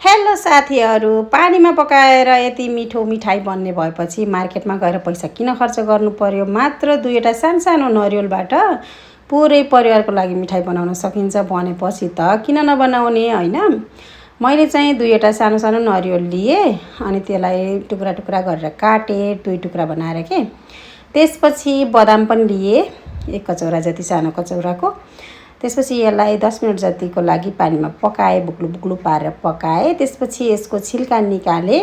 Hello साथीहरू, पानीमा पकाएर यति मिठो मिठाई बन्ने भएपछि मार्केटमा गएर पैसा किन खर्च गर्नु पर्यो। मात्र दुईवटा सानो नरिवलबाट पुरै परिवारको लागि मिठाई बनाउन सकिन्छ भनेपछि त किन नबनाउने हैन। मैले चाहिँ दुईवटा सानो नरिवल लिए अनि त्यसलाई टुक्रा टुक्रा गरेर काटे, दुई टुक्रा बनाएर के। त्यसपछि बदाम पनि लिए, एक कचौरा जति सानो कचौराको। त्यसपछि यसलाई 10 मिनट जतिको लागि पानीमा पकाए, बुक्लु बुक्लु पारेर पकाए। त्यसपछि यसको छिल्का निकाले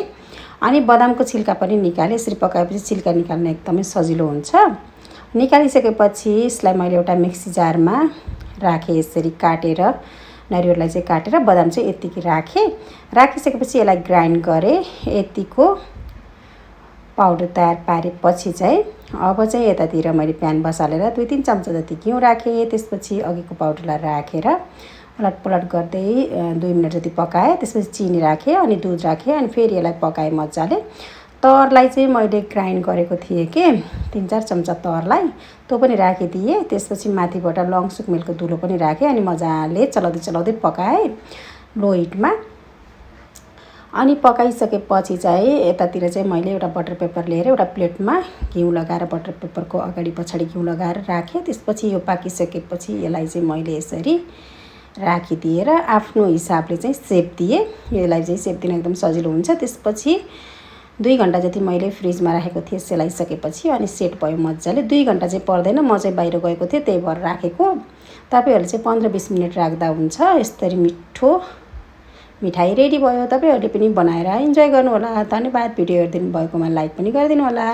अनि बदामको छिल्का पनि निकाले। यसरी पकाएपछि छिल्का निकाल्न एकदमै सजिलो हुन्छ। निकालिसकेपछि यसलाई मैले एउटा मिक्सी जारमा राखेँ। यसरी काटेर नरिवललाई चाहिँ काटेर बदाम चाहिँ यतिकै राखेँ। राखिसकेपछि यसलाई ग्राइन्ड गरेँ। यतिको पाउडर तयार पारेपछि चाहिँ अब चाहिँ यतातिर मैले प्यान बसालेर 2-3 चम्चा जति घिउ राखेँ। त्यसपछि अघिको पाउडरलाई राखेर उलटपुलट गर्दै 2 मिनट जति पकाएँ। त्यसपछि चिनी राखेँ अनि दुध राखेँ अनि फेरि यसलाई पकाएँ मजाले। तवरलाई चाहिँ मैले ग्राइन्ड गरेको थिएँ कि 3-4 चम्चा तवरलाई, त्यो पनि राखिदिएँ। त्यसपछि माथिबाट लङ सुकमेलको धुलो पनि राखेँ अनि मजाले चलाउँदै पकाएँ लो हिटमा। अनि पकाइसकेपछि चाहिँ यतातिर चाहिँ मैले एउटा बटर पेपर लिएर एउटा प्लेटमा घिउ लगाएर बटर पेपरको अगाडि पछाडि घिउ लगाएर राखेँ। त्यसपछि यो पाकिसकेपछि यसलाई चाहिँ मैले यसरी राखिदिएर आफ्नो हिसाबले चाहिँ सेप दिएँ। यसलाई चाहिँ सेप दिन एकदम सजिलो हुन्छ। त्यसपछि 2 घण्टा जति मैले फ्रिजमा राखेको थिएँ सेलाइसकेपछि अनि सेट भयो मजाले। 2 घण्टा चाहिँ पर्दैन, म चाहिँ बाहिर गएको थिएँ त्यही भएर राखेको। तपाईहरुले चाहिँ 15-20 मिनट राख्दा हुन्छ। यसरी मिठो मिठाई रेडी भयो। तपाईहरुले पनि बनाएर इन्जोय गर्नु होला। धन्यवाद। भिडियो हेरिदिनु भएकोमा लाइक पनि गरिदिनु होला।